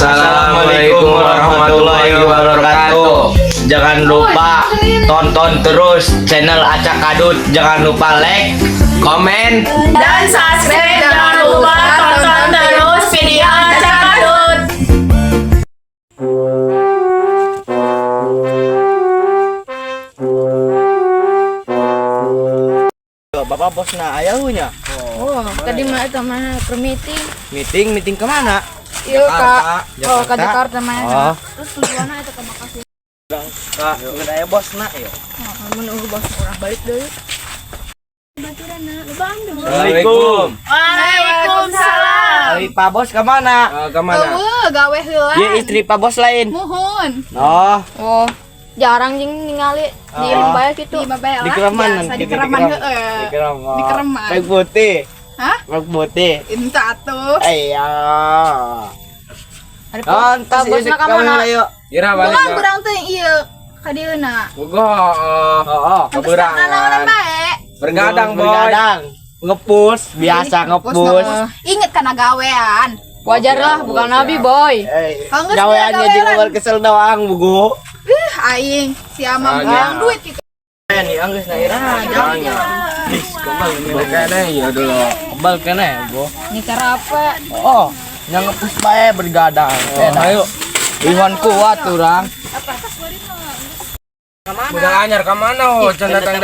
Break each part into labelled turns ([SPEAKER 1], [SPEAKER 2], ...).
[SPEAKER 1] Assalamualaikum warahmatullahi wabarakatuh. Jangan lupa tonton terus channel Acak Kadut. Jangan lupa like, komen,
[SPEAKER 2] Dan subscribe, jangan lupa tonton terus video Acak Kadut.
[SPEAKER 1] Bapak bos na ayahunya.
[SPEAKER 3] Oh, tadi mah itu mana per
[SPEAKER 1] Meeting kemana?
[SPEAKER 3] Iya kak. Oh, ke
[SPEAKER 1] Jakarta.
[SPEAKER 3] Jakarta mana?
[SPEAKER 1] Oh.
[SPEAKER 3] Terus tujuannya itu ke Bekasi.
[SPEAKER 1] Kak, nggak bos na ya.
[SPEAKER 3] Menunggu bos orang balik dulu. Baturan na, Bandung.
[SPEAKER 1] Assalamualaikum.
[SPEAKER 2] Waalaikumsalam.
[SPEAKER 1] Hai Pak Bos kemana? Kemana?
[SPEAKER 3] Gawe heula.
[SPEAKER 1] Iya istri Pak Bos lain.
[SPEAKER 3] Muhun.
[SPEAKER 1] Oh,
[SPEAKER 3] Oh, jarang jeung ningali di bae kitu. Di bae
[SPEAKER 1] di Keraman.
[SPEAKER 3] Di Keraman heeh.
[SPEAKER 1] Di Keraman.
[SPEAKER 3] Di Keraman.
[SPEAKER 1] Pek putih.
[SPEAKER 3] Hah?
[SPEAKER 1] Pek putih.
[SPEAKER 3] Inta atuh.
[SPEAKER 1] Iya.
[SPEAKER 3] Ada
[SPEAKER 1] Pak Bos na kemana? Yuk.
[SPEAKER 4] Kira balik
[SPEAKER 3] Bukan
[SPEAKER 4] ke
[SPEAKER 3] kurang teh ieu ka dieuna.
[SPEAKER 4] Bogo
[SPEAKER 1] Oh,
[SPEAKER 3] Keberangan bae.
[SPEAKER 4] bergadang boy.
[SPEAKER 1] Bergadang. Ngepus, biasa ngepus.
[SPEAKER 3] Ingat kana gawean.
[SPEAKER 2] Wajar lah, bukan nabi boy.
[SPEAKER 3] Anggeus
[SPEAKER 1] Jawaannya
[SPEAKER 3] gawean.
[SPEAKER 1] juga kesel doang, bugu.
[SPEAKER 3] Aing si Amang
[SPEAKER 4] Ah,
[SPEAKER 3] bilang
[SPEAKER 4] ya.
[SPEAKER 3] duit gitu.
[SPEAKER 1] Nih, anggeus na ira.
[SPEAKER 4] Kayaknya ya dulu.
[SPEAKER 1] Kebal kene, Bu.
[SPEAKER 3] Nikah apa?
[SPEAKER 1] Oh, yang ngepus bae bergadang. Ayo. Iwan kuat urang.
[SPEAKER 4] Udah anyar ke mana oh, can datang.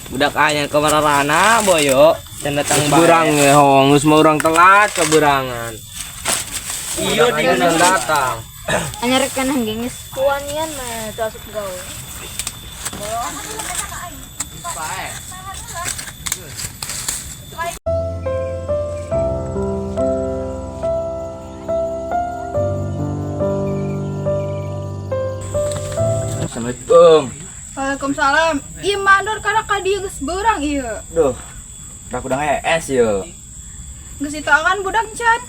[SPEAKER 1] Budak anyar ke mararana, boyo. Can datang
[SPEAKER 4] Berang ya, hongus mau orang telat keberangan.
[SPEAKER 1] Iyo di
[SPEAKER 4] Dengan datang.
[SPEAKER 3] Anyar kan hanggengis kuanian mah asup gawe.
[SPEAKER 1] Assalamualaikum.
[SPEAKER 3] Waalaikumsalam. Ieu mandor karena ka dieu geus beurang ieu.
[SPEAKER 1] Duh. Dak udang es yo.
[SPEAKER 3] Geus itu akan budak can.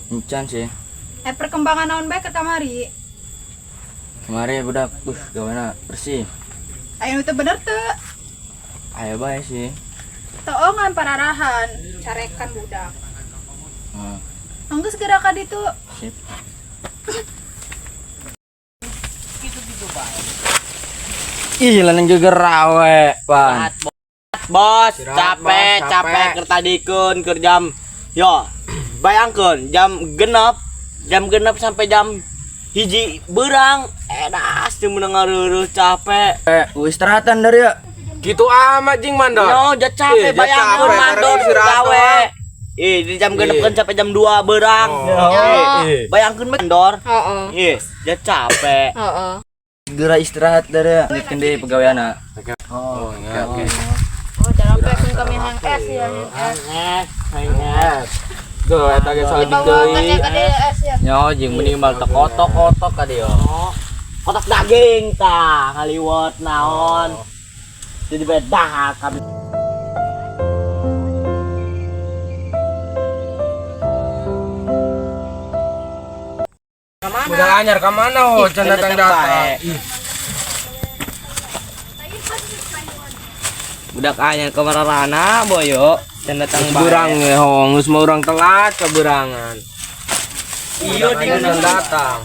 [SPEAKER 1] Encan sih.
[SPEAKER 3] Perkembangan naon bae ka kamari.
[SPEAKER 1] Kemarin budak, gawana bersih.
[SPEAKER 3] Aya nu teu bener teu.
[SPEAKER 1] Aya bae sih.
[SPEAKER 3] Toongan pararahan carekan budak.
[SPEAKER 1] Hmm.
[SPEAKER 3] Anggeus geura ka ditu.
[SPEAKER 1] Sip. Ih, lanang juga rawe, Pan. Bos, capek keur tadikeun keur jam. Yo, bayangkeun jam genep sampai jam hiji beurang. Edas teu meunang ngareureuh capek. Istirahatan dari ya.
[SPEAKER 4] Gitu amat jing mandor.
[SPEAKER 1] Yo, jat capek bayangkeun
[SPEAKER 4] capek,
[SPEAKER 1] mandor
[SPEAKER 4] karena istirahat
[SPEAKER 1] gawe. Di jam genep kan sampai jam 2 beurang. Bayangkeun mandor.
[SPEAKER 3] Heeh.
[SPEAKER 1] Jat capek.
[SPEAKER 3] Heeh.
[SPEAKER 1] Segera istirahat dari lanjutkeun deui pegawaiana.
[SPEAKER 4] Oh, oke.
[SPEAKER 3] Oh, jangan pesen kami hang es ya.
[SPEAKER 1] Es.
[SPEAKER 4] Tuh, eta ge soal
[SPEAKER 3] Dibawakan ya
[SPEAKER 4] deui.
[SPEAKER 3] ka dieu es ya.
[SPEAKER 1] Nyo jeung minimal teu kotok-kotok ka dieu. Kotak daging tah, ngaliwat naon. Jadi beda kami.
[SPEAKER 4] Udah anyar ke mana oh, can datang.
[SPEAKER 1] Budak anyar ke mararana, boyo. Can datang
[SPEAKER 4] Berang ya, hongus mau orang telat keberangan.
[SPEAKER 1] Iyo
[SPEAKER 4] Dengan datang.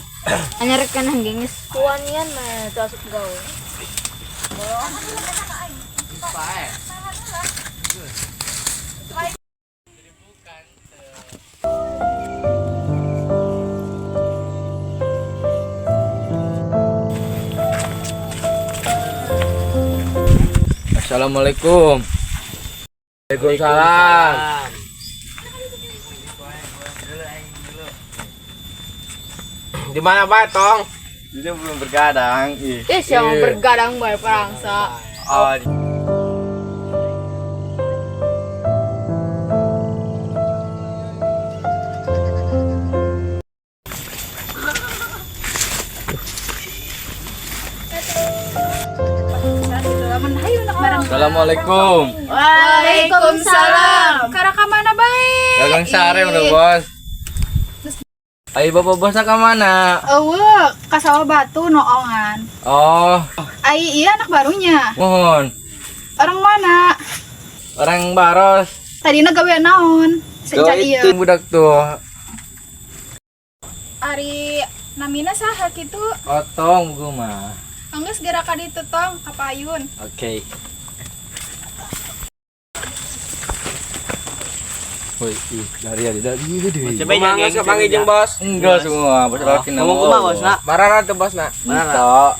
[SPEAKER 3] Anyar kan hanggengis kuanian mah asup gawe.
[SPEAKER 4] Assalamualaikum. Waalaikumsalam. Di mana Pak Tong?
[SPEAKER 1] Dia belum bergadang.
[SPEAKER 3] Yang bergadang bae perangsa.
[SPEAKER 1] Oh, Assalamualaikum.
[SPEAKER 3] Waalaikumsalam. Kara ka mana bae?
[SPEAKER 1] Dagang sare udah bos. Ayo bapak bosnya ke mana?
[SPEAKER 3] Eueuh, ka sawah batu noongan.
[SPEAKER 1] Oh,
[SPEAKER 3] Ai iya anak barunya.
[SPEAKER 1] mohon.
[SPEAKER 3] Orang mana?
[SPEAKER 1] Orang Baros.
[SPEAKER 3] Tadina gawe naon? Senca iya.
[SPEAKER 4] Itu budak tuh.
[SPEAKER 3] Ari namina saha kitu.
[SPEAKER 1] Otong gua mah.
[SPEAKER 3] Anggeus gerak ka ditu tong ka payun.
[SPEAKER 1] Oke. Woi, dari
[SPEAKER 4] Coba mangga ke panggil jeung bos.
[SPEAKER 1] Enggak semua, bos laki
[SPEAKER 4] Ngomong kumaha bos nak? Marara tuh bos nak.
[SPEAKER 1] Mana?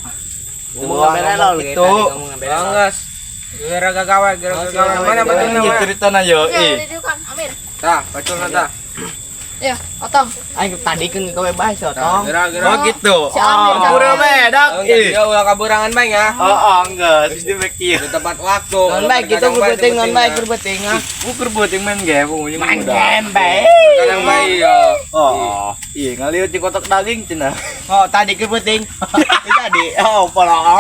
[SPEAKER 4] Ngomong ngambil
[SPEAKER 1] gitu.
[SPEAKER 4] Banggas. Gara gawe. Mana betul
[SPEAKER 1] Ceritana yo.
[SPEAKER 3] Amir.
[SPEAKER 4] Tah, pacul tah.
[SPEAKER 3] Ya, otong.
[SPEAKER 1] Aing tadi kan kowe bahas otong.
[SPEAKER 4] Gara.
[SPEAKER 1] Oh gitu.
[SPEAKER 3] Si Amir.
[SPEAKER 1] Pura bedak.
[SPEAKER 4] Iya, ulah kaburangan bae ya.
[SPEAKER 1] Oh, enggak. Sistem bekir.
[SPEAKER 4] Di tempat waktu.
[SPEAKER 1] Non baik kita berbeting, non baik berbeting ah. Ukur berbeting main game, main game baik.
[SPEAKER 4] Kadang bae ya.
[SPEAKER 1] Oh, iya ngaliut di kotak daging cenah. Oh, tadi berbeting. Tadi. Oh, polong.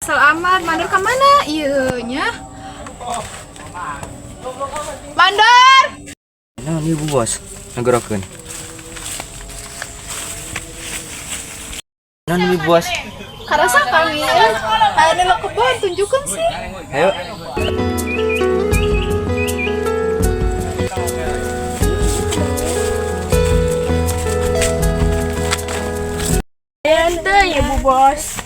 [SPEAKER 3] Selamat, mandor ke mana? Iya nya. Mandor.
[SPEAKER 1] Nah, ini Bu Bos. Ngagerakeun. Nah, ini Bos.
[SPEAKER 3] Karasa kami. Ayo nelo kebon tunjukkan sih.
[SPEAKER 1] Ayo.
[SPEAKER 3] Ente ya Bu Bos.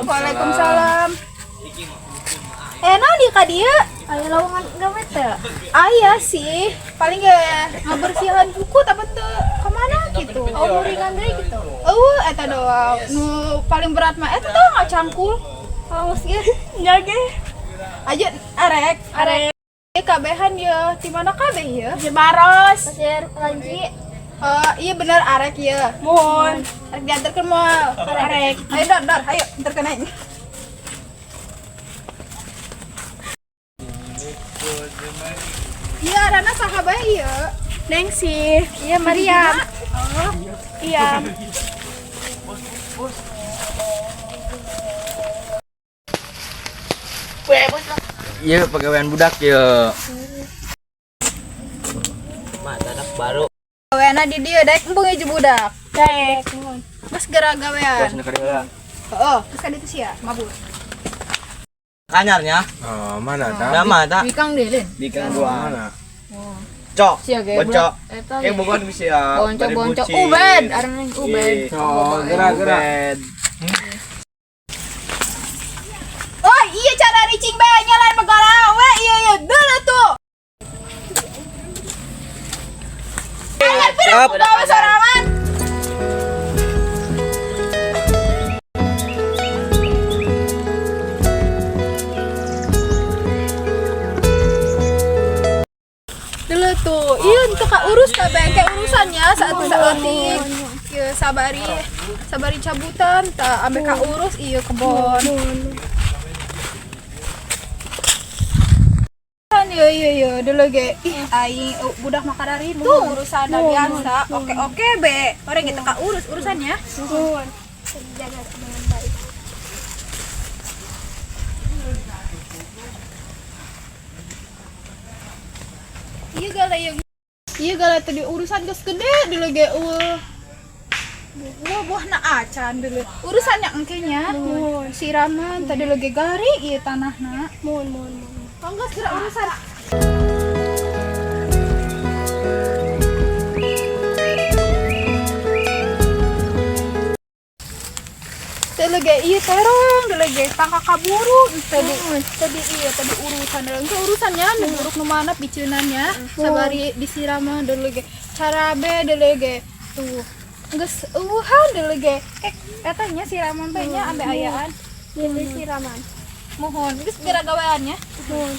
[SPEAKER 3] Waalaikumsalam. Naon di ka dieu? Aya lowongan gawe teh? Aya sih. Paling ge ngabersihan buku tapi teu ka mana gitu. Oh, ringan deui gitu. Eta doang. Nu paling berat mah eta teh ngacangkul. Awas ge, nya ge. Aja arek. Kabehan ya, di mana kabeh ya? Di Maros. Pasir Lanci. Iya bener arek ya. Mun. Arek diantarkeun moal. Arek. Ayo dor, ayo antarkeun aja. Iya, Rana sahabat iya. Neng sih. Iya, Mariam. Oh. Iya.
[SPEAKER 1] Iya, pegawaian budak ya.
[SPEAKER 4] Mata anak baru.
[SPEAKER 3] Gaweana di dieu daek embung hiji budak. Daek. Geus geura gawean. Heeh, geus ka ditu sia, mabur.
[SPEAKER 1] Kanyarnya.
[SPEAKER 4] Oh, mana tah?
[SPEAKER 1] Nama tak?
[SPEAKER 3] Bikang deulin.
[SPEAKER 1] Bikin gua.
[SPEAKER 4] Mana?
[SPEAKER 1] Cok.
[SPEAKER 3] Sia ge.
[SPEAKER 1] Bocok.
[SPEAKER 3] Eta.
[SPEAKER 1] Kayak bukan bisa.
[SPEAKER 3] Boncok Ubed, areng Ubed.
[SPEAKER 4] Oh, gerak.
[SPEAKER 3] Oh, iya cara ricing bae nyalain megalawe. Iya dulu tuh. Ayo pindah bawa sorangan. Dulu tuh, iya untuk urus kabeh kayak urusannya saat saeutik. Ieu sabari cabutan tah ambe ka urus ieu kebon. Iya dulu ge aing budak makadari tuh urusan biasa. Oke be. Orang gitu ka urus urusannya. Jaga dengan baik. Iya gala tadi urusan geus gede dulu ge buah na acan dulu urusannya engkenya siraman tadi lagi gari ieu tanahna enggak kira urusan lagi iya terong lagi tangka kaburu tadi urusannya nuruk nu mana piceunannya sabari disiraman dulu lagi cara be dulu lagi tuh geus eueuhan dulu lagi katanya siraman bae nya ambe ayaan siraman mohon geus geura gaweannya mohon